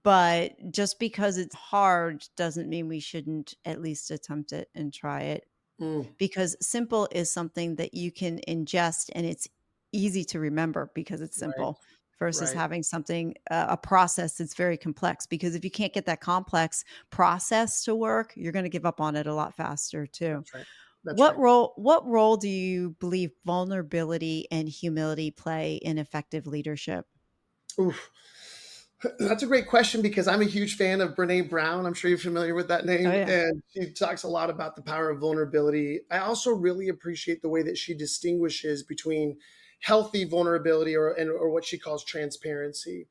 but just because it's hard doesn't mean we shouldn't at least attempt it and try it. Mm, Because simple is something that you can ingest and it's easy to remember because it's right. simple versus Right. having something a process that's very complex, because if you can't get that complex process to work, you're going to give up on it a lot faster too. That's right. That's right. What role do you believe vulnerability and humility play in effective leadership? Oof. That's a great question because I'm a huge fan of Brene Brown. I'm sure you're familiar with that Oh name. yeah. And she talks a lot about the power of vulnerability. I also really appreciate the way that she distinguishes between healthy vulnerability or what she calls transparency.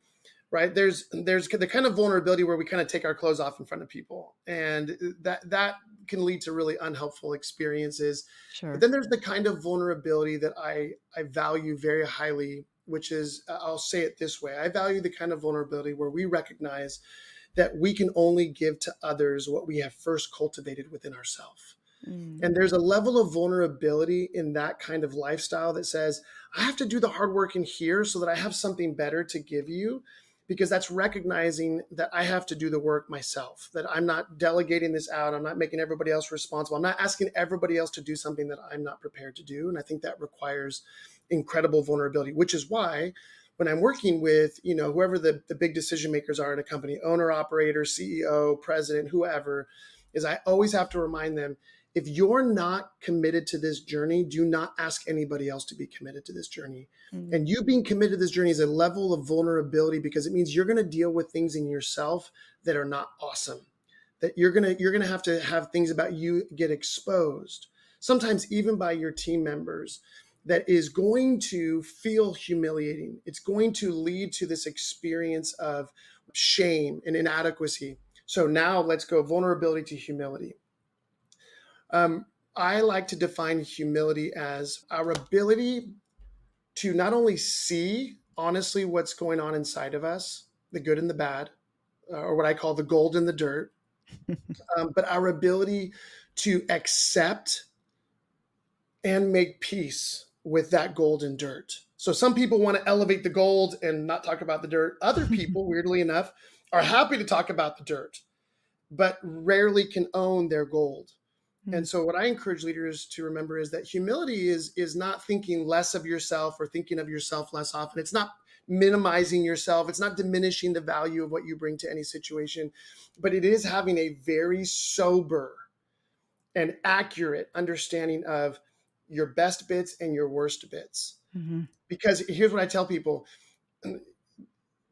Right? There's the kind of vulnerability where we kind of take our clothes off in front of people, and that can lead to really unhelpful experiences. But Sure. then there's the kind of vulnerability that I value very highly, which is, I'll say it this way: I value the kind of vulnerability where we recognize that we can only give to others what we have first cultivated within ourselves. Mm, And there's a level of vulnerability in that kind of lifestyle that says, I have to do the hard work in here so that I have something better to give you, because that's recognizing that I have to do the work myself, that I'm not delegating this out. I'm not making everybody else responsible. I'm not asking everybody else to do something that I'm not prepared to do. And I think that requires incredible vulnerability, which is why when I'm working with, whoever the big decision makers are in a company, owner, operator, CEO, president, whoever, is I always have to remind them, if you're not committed to this journey, do not ask anybody else to be committed to this journey. mm, And you being committed to this journey is a level of vulnerability because it means you're going to deal with things in yourself that are not awesome. That you're going to have things about you get exposed, sometimes even by your team members, that is going to feel humiliating. It's going to lead to this experience of shame and inadequacy. So now let's go vulnerability to humility. Um, I like to define humility as our ability to not only see honestly what's going on inside of us, the good and the bad, or what I call the gold and the dirt, but our ability to accept and make peace with that gold and dirt. So some people want to elevate the gold and not talk about the dirt. Other people, weirdly enough, are happy to talk about the dirt, but rarely can own their gold. mm, And so what I encourage leaders to remember is that humility is not thinking less of yourself or thinking of yourself less often. It's not minimizing yourself. It's not diminishing the value of what you bring to any situation, but it is having a very sober and accurate understanding of your best bits and your worst bits. mhm, Because here's what I tell people: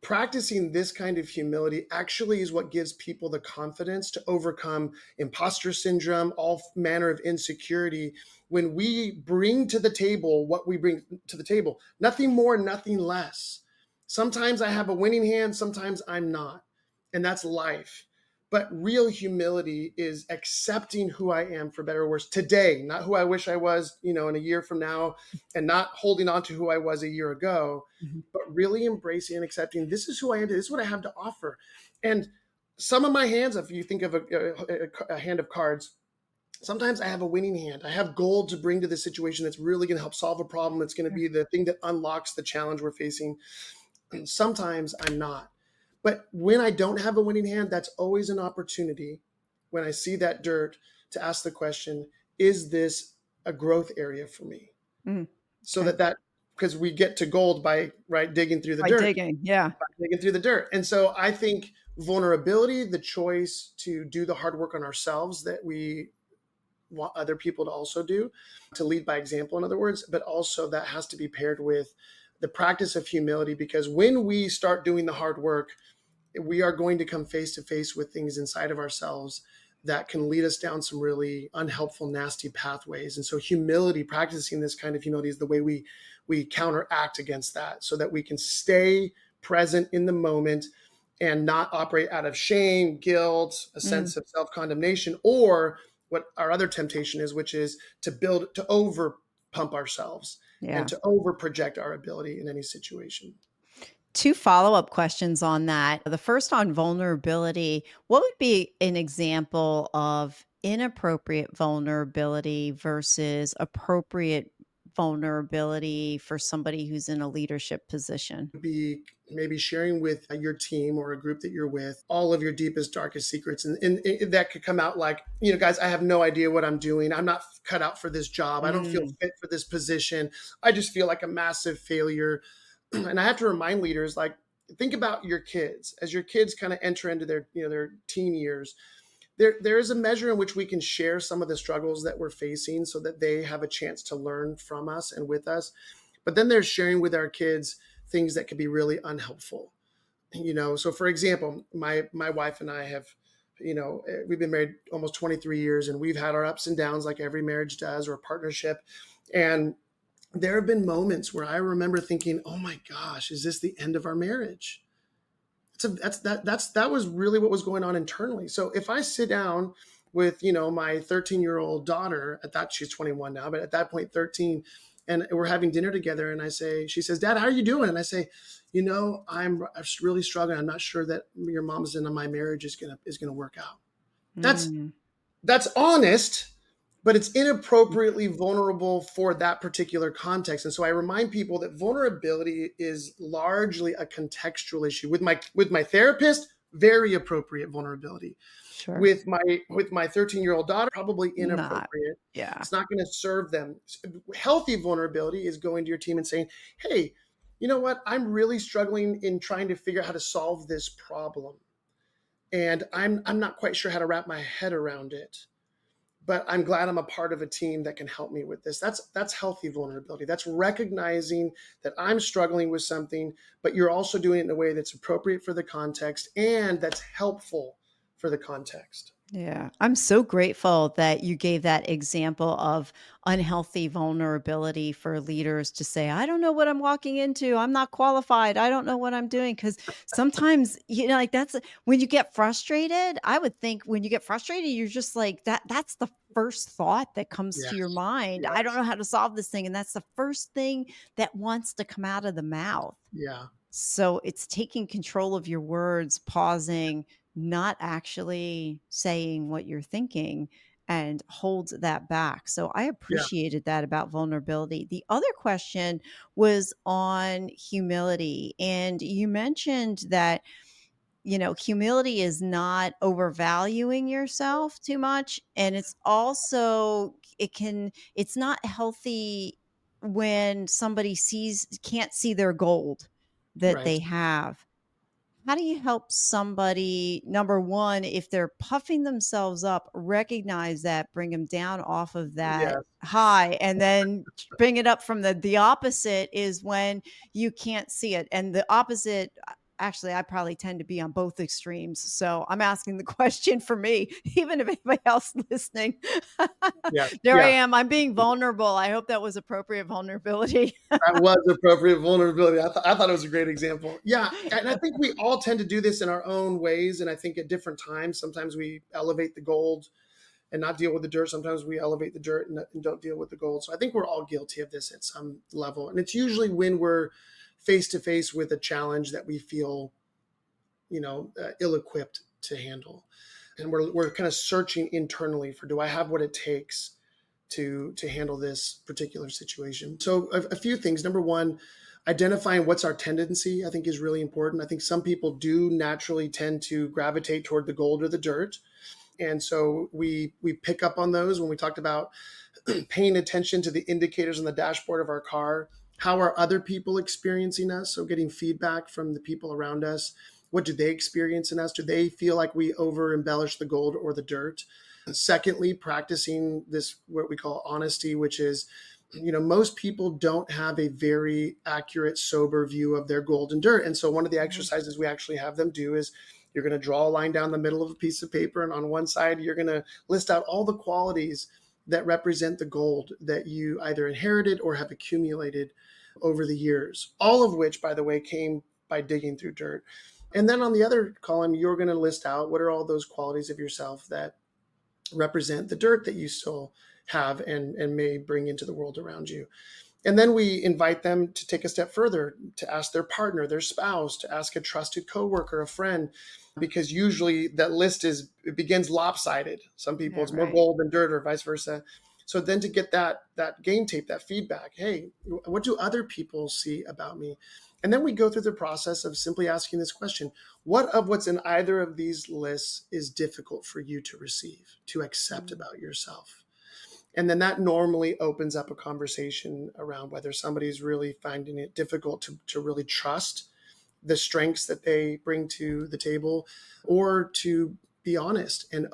practicing this kind of humility actually is what gives people the confidence to overcome imposter syndrome, all manner of insecurity. When we bring to the table what we bring to the table, nothing more, nothing less. Sometimes I have a winning hand, sometimes I'm not. And that's life. But real humility is accepting who I am, for better or worse, today, not who I wish I was, in a year from now, and not holding on to who I was a year ago, mhm. but really embracing and accepting, this is who I am, this is what I have to offer. And some of my hands, if you think of a hand of cards, sometimes I have a winning hand. I have gold to bring to the situation that's really going to help solve a problem. It's going to Sure. be the thing that unlocks the challenge we're facing. And sometimes I'm not. But when I don't have a winning hand, that's always an opportunity when I see that dirt to ask the question, is this a growth area for me? Mm, So okay. that because we get to gold by right digging through the By dirt, digging, yeah. digging through the dirt. And so I think vulnerability, the choice to do the hard work on ourselves that we want other people to also do, to lead by example, in other words, but also that has to be paired with the practice of humility, because when we start doing the hard work, we are going to come face to face with things inside of ourselves that can lead us down some really unhelpful, nasty pathways. And so humility, practicing this kind of humility, is the way we counteract against that, so that we can stay present in the moment and not operate out of shame, guilt, a Mm, sense of self-condemnation, or what our other temptation is, which is to over pump ourselves and yeah. to over project our ability in any situation. 2 follow-up questions on that. The first on vulnerability, what would be an example of inappropriate vulnerability versus appropriate vulnerability for somebody who's in a leadership position? Be maybe sharing with your team or a group that you're with all of your deepest, darkest secrets. And that could come out like, guys, I have no idea what I'm doing. I'm not cut out for this job. I don't feel Mm, fit for this position. I just feel like a massive failure. And I have to remind leaders, like, think about your kids as your kids kind of enter into their teen years. There is a measure in which we can share some of the struggles that we're facing so that they have a chance to learn from us and with us. But then there's sharing with our kids things that could be really unhelpful. So for example, my wife and I have, we've been married almost 23 years, and we've had our ups and downs like every marriage does, or partnership. And there have been moments where I remember thinking, "Oh my gosh, is this the end of our marriage?" That was really what was going on internally. So if I sit down with my 13-year-old daughter, at that she's 21 now, but at that point 13, and we're having dinner together, and she says, "Dad, how are you doing?" And I say, I'm really struggling. I'm not sure that your mom's in my marriage is gonna work out." That's mm, that's honest, but it's inappropriately vulnerable for that particular context. And so I remind people that vulnerability is largely a contextual issue. With my therapist, very appropriate vulnerability. sure. With my 13-year-old daughter, probably Not. inappropriate. Yeah. It's not going to serve them. Healthy vulnerability is going to your team and saying, "Hey, you know what? I'm really struggling in trying to figure out how to solve this problem. And I'm not quite sure how to wrap my head around it, but I'm glad I'm a part of a team that can help me with this." That's healthy vulnerability. That's recognizing that I'm struggling with something, but you're also doing it in a way that's appropriate for the context and that's helpful for the context. Yeah, I'm so grateful that you gave that example of unhealthy vulnerability for leaders to say, I don't know what I'm walking into. I'm not qualified. I don't know what I'm doing. Cause sometimes, like that's when you get frustrated. I would think when you get frustrated, you're just like that's the first thought that comes to your Yes. mind. I don't Yes. know how to solve this thing. And that's the first thing that wants to come out of the mouth. Yeah. So it's taking control of your words, pausing, not actually saying what you're thinking and holds that back. So I Yeah. appreciated that about vulnerability. The other question was on humility. And you mentioned that, humility is not overvaluing yourself too much. And it's also, it's not healthy when somebody can't see their gold that Right. they have. How do you help somebody, number 1, if they're puffing themselves up, recognize that, bring them down off of that Yes. high, and then bring it up from the opposite is when you can't see it, and the opposite actually, I probably tend to be on both extremes, so I'm asking the question for me, even if anybody else listening. Yeah. There I Yeah. am, I'm being vulnerable. I hope that was appropriate vulnerability. That was appropriate vulnerability. I thought it was a great example. Yeah, and I think we all tend to do this in our own ways, and I think at different times, sometimes we elevate the gold and not deal with the dirt. Sometimes we elevate the dirt and don't deal with the gold. So I think we're all guilty of this at some level, and it's usually when we're face to face with a challenge that we feel, ill-equipped to handle, and we're kind of searching internally for, do I have what it takes to handle this particular situation? So a few things. Number one, Identifying what's our tendency, I think, is really important. I think some people do naturally tend to gravitate toward the gold or the dirt. And so we pick up on those when we talked about paying attention to the indicators on the dashboard of our car. How are other people experiencing us? So getting feedback from the people around us. What do they experience in us? Do they feel like we over embellish the gold or the dirt? Secondly, practicing this, what we call honesty, which is, most people don't have a very accurate, sober view of their gold and dirt. And so one of the Mhm. exercises we actually have them do is you're going to draw a line down the middle of a piece of paper. And on one side, you're going to list out all the qualities that represent the gold that you either inherited or have accumulated over the years, all of which, by the way, came by digging through dirt. And then on the other column, you're going to list out what are all those qualities of yourself that represent the dirt that you still have and may bring into the world around you. And then we invite them to take a step further, to ask their partner, their spouse, to ask a trusted coworker, a friend, because usually that list it begins lopsided. Some people Yeah, it's more right. gold than dirt, or vice versa. So then to get that game tape, that feedback, hey, what do other people see about me? And then we go through the process of simply asking this question: what of what's in either of these lists is difficult for you to receive, to accept Mm. about yourself? And then that normally opens up a conversation around whether somebody's really finding it difficult to really trust the strengths that they bring to the table, or to be honest and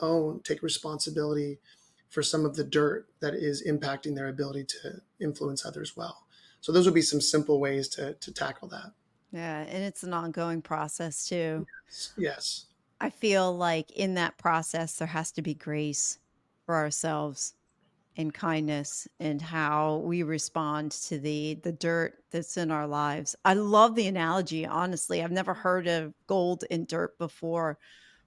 take responsibility for some of the dirt that is impacting their ability to influence others well. So those would be some simple ways to tackle that. Yeah, and it's an ongoing process too. Yes. I feel like in that process, there has to be grace for ourselves and kindness and how we respond to the dirt that's in our lives. I love the analogy, honestly. I've never heard of gold and dirt before,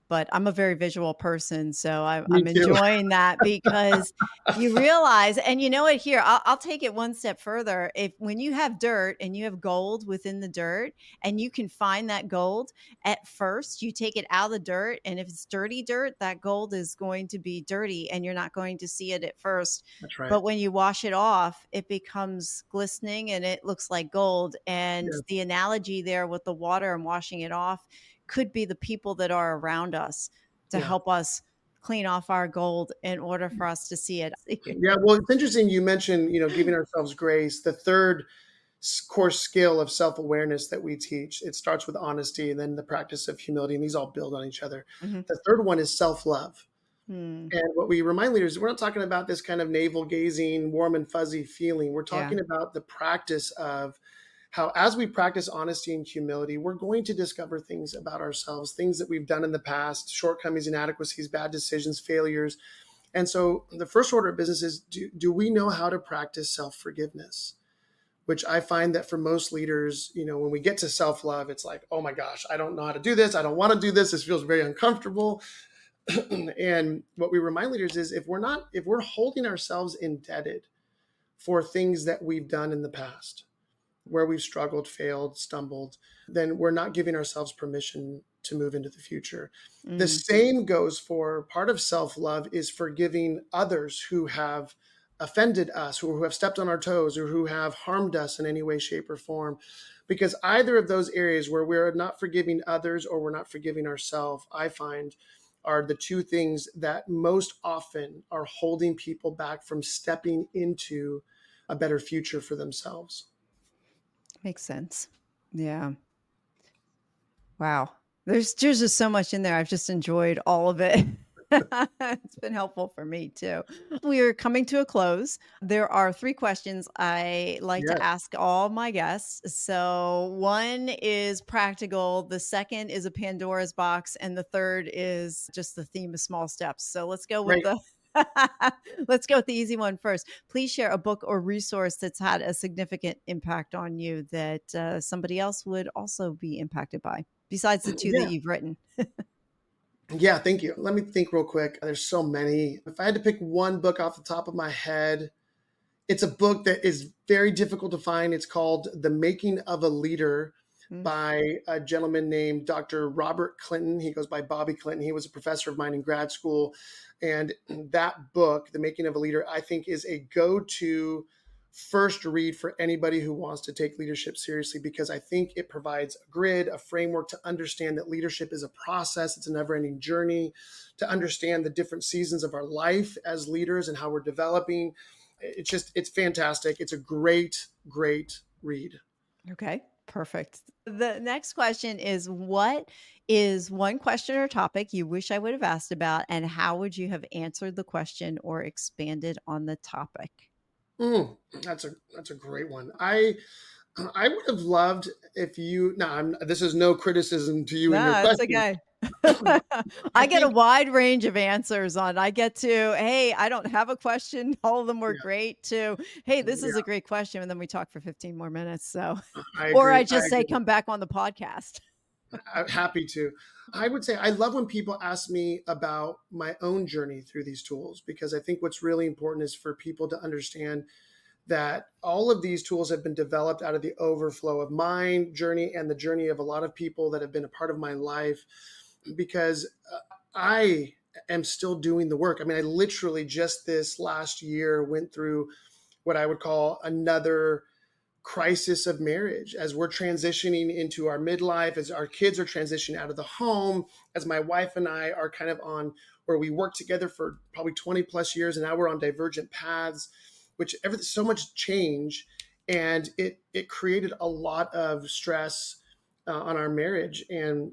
but I'm a very visual person, so Me I'm too. enjoying that because you realize and you know what? Here, I'll take it one step further. If when you have dirt and you have gold within the dirt and you can find that gold, at first you take it out of the dirt, and if it's dirty dirt, that gold is going to be dirty and you're not going to see it at first. That's right. But when you wash it off, it becomes glistening and it looks like gold. And Yeah. the analogy there with the water and washing it off could be the people that are around us to Yeah. help us clean off our gold in order for us to see it. Yeah. Well, it's interesting you mentioned, giving ourselves grace. The third core skill of self-awareness that we teach, it starts with honesty and then the practice of humility, and these all build on each other. Mhm. The third one is self-love. Hmm. And what we remind leaders, we're not talking about this kind of navel gazing, warm and fuzzy feeling. We're Yeah. talking about the practice of how, as we practice honesty and humility, we're going to discover things about ourselves, things that we've done in the past, shortcomings, inadequacies, bad decisions, failures. And so the first order of business is, do we know how to practice self forgiveness? Which I find that for most leaders, when we get to self love, it's like, oh my gosh, I don't know how to do this. I don't want to do this. This feels very uncomfortable. And what we remind leaders is, if we're holding ourselves indebted for things that we've done in the past, where we've struggled, failed, stumbled, then we're not giving ourselves permission to move into the future. The Mm. same goes for part of self love is forgiving others who have offended us, or who have stepped on our toes, or who have harmed us in any way, shape, or form. Because either of those areas where we're not forgiving others or we're not forgiving ourselves, I find are the two things that most often are holding people back from stepping into a better future for themselves. Makes sense. Yeah. Wow. There's just so much in there. I've just enjoyed all of it. It's been helpful for me too. We are coming to a close. There are 3 questions I like to Yes. ask all my guests. So, one is practical, the second is a Pandora's box, and the third is just the theme of small steps. So, let's go with Right. the let's go with the easy one first. Please share a book or resource that's had a significant impact on you that somebody else would also be impacted by, besides the 2 that Yeah. you've written. Yeah. Thank you. Let me think real quick. There's so many. If I had to pick one book off the top of my head, it's a book that is very difficult to find. It's called The Making of a Leader Mm, by a gentleman named Dr. Robert Clinton. He goes by Bobby Clinton. He was a professor of mine in grad school. And that book, The Making of a Leader, I think is a go to first read for anybody who wants to take leadership seriously, because I think it provides a grid, a framework to understand that leadership is a process, it's a never ending journey, to understand the different seasons of our life as leaders and how we're developing. It's fantastic. It's a great read. Okay, perfect. The next question is, what is one question or topic you wish I would have asked about, and how would you have answered the question or expanded on the topic? That's a great one. I would have loved if you. Now, this is no criticism to you in your No, it's question. okay. I I get a think, wide range of answers on I get to, "Hey, I don't have a question, all of them were yeah, great," to, "Hey, this is a yeah, great question," and then we talk for 15 more minutes, so I or I agree. I just say, agree. "Come back on the podcast." I'm happy to. I would say I love when people ask me about my own journey through these tools, because I think what's really important is for people to understand that all of these tools have been developed out of the overflow of my journey and the journey of a lot of people that have been a part of my life, because I am still doing the work. I mean, I literally just this last year went through what I would call another crisis of marriage, as we're transitioning into our midlife, as our kids are transitioning out of the home, as my wife and I are kind of on where we worked together for probably 20 plus years, and now we're on divergent paths, which everything, so much change, and it created a lot of stress on our marriage. And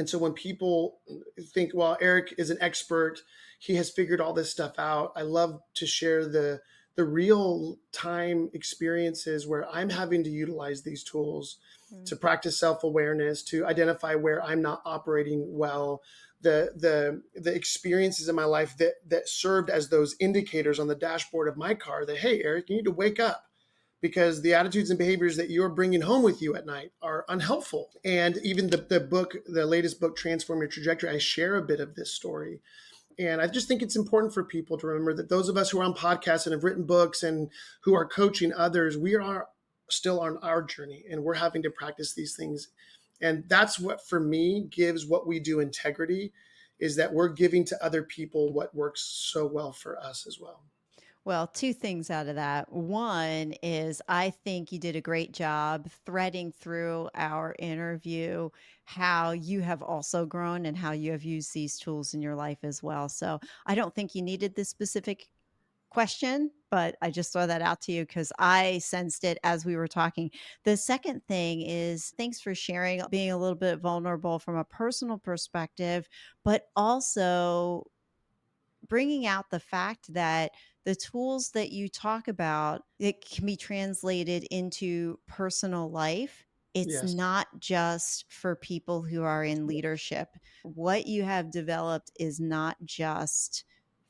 so when people think, well, Eric is an expert, he has figured all this stuff out, I love to share the real time experiences where I'm having to utilize these tools Mm. to practice self-awareness, to identify where I'm not operating well, the experiences in my life that served as those indicators on the dashboard of my car that, hey, Eric, you need to wake up, because the attitudes and behaviors that you're bringing home with you at night are unhelpful. And even the latest book, Transform Your Trajectory, I share a bit of this story. And I just think it's important for people to remember that those of us who are on podcasts and have written books and who are coaching others, we are still on our journey, and we're having to practice these things. And that's what, for me, gives what we do integrity, is that we're giving to other people what works so well for us as well. Well, 2 things out of that. One is I think you did a great job threading through our interview how you have also grown and how you have used these tools in your life as well. So, I don't think you needed this specific question, but I just throw that out to you because I sensed it as we were talking. The second thing is thanks for sharing, being a little bit vulnerable from a personal perspective, but also bringing out the fact that the tools that you talk about, it can be translated into personal life. It's Yes, not just for people who are in leadership. What you have developed is not just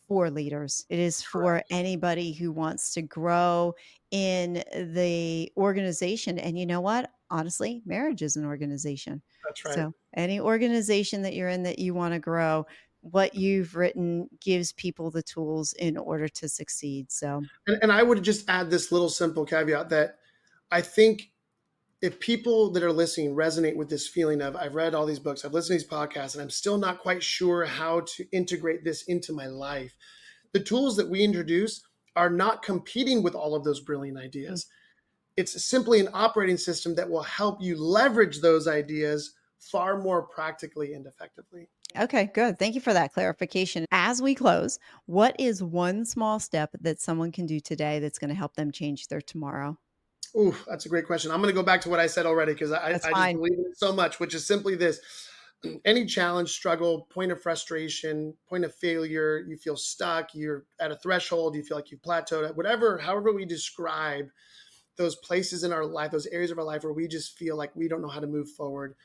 for leaders. It is for correct. anybody who wants to grow in the organization. And you know what? Honestly, marriage is an organization. That's right. So, any organization that you're in that you want to grow, what you've written gives people the tools in order to succeed. So, And I would just add this little simple caveat that I think if people that are listening resonate with this feeling of, I've read all these books, I've listened to these podcasts, and I'm still not quite sure how to integrate this into my life, the tools that we introduce are not competing with all of those brilliant mm, ideas. It's simply an operating system that will help you leverage those ideas far more practically and effectively. okay, good. Thank you for that clarification. As we close, what is one small step that someone can do today that's going to help them change their tomorrow? Ooh, that's a great question. I'm going to go back to what I said already, because That's I just fine. believe in it so much, which is simply this: any challenge, struggle, point of frustration, point of failure, you feel stuck, you're at a threshold, you feel like you've plateaued, whatever, however we describe those places in our life, those areas of our life where we just feel like we don't know how to move forward.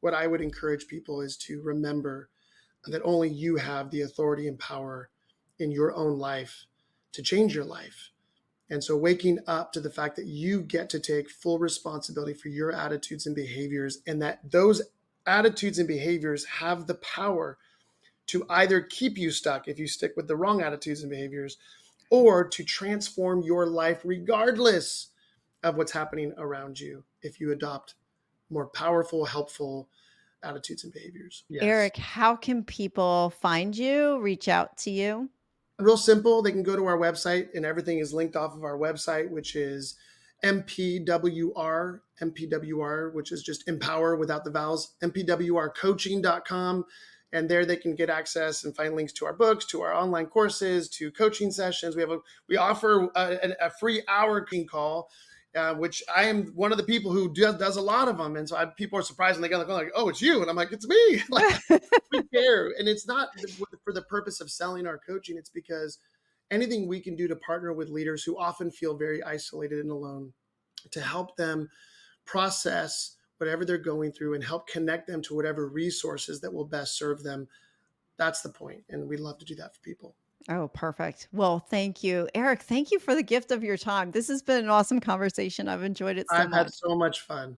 What I would encourage people is to remember that only you have the authority and power in your own life to change your life. And so waking up to the fact that you get to take full responsibility for your attitudes and behaviors, and that those attitudes and behaviors have the power to either keep you stuck if you stick with the wrong attitudes and behaviors, or to transform your life regardless of what's happening around you if you adopt more powerful, helpful attitudes and behaviors. Yes. Eric, how can people find you, reach out to you? Real simple. They can go to our website, and everything is linked off of our website, which is MPWR, which is just empower without the vowels, mpwrcoaching.com. And there they can get access and find links to our books, to our online courses, to coaching sessions. We offer a free hour coaching call, which I am one of the people who does a lot of them. And so people are surprised when they get on the phone, like, "Oh, it's you," and I'm like, "It's me." Like, we care, and it's not for the purpose of selling our coaching. It's because anything we can do to partner with leaders who often feel very isolated and alone, to help them process whatever they're going through and help connect them to whatever resources that will best serve them. That's the point, and we love to do that for people. Oh, perfect. Well, thank you. Eric, thank you for the gift of your time. This has been an awesome conversation. I've enjoyed it so I've had much. so much fun.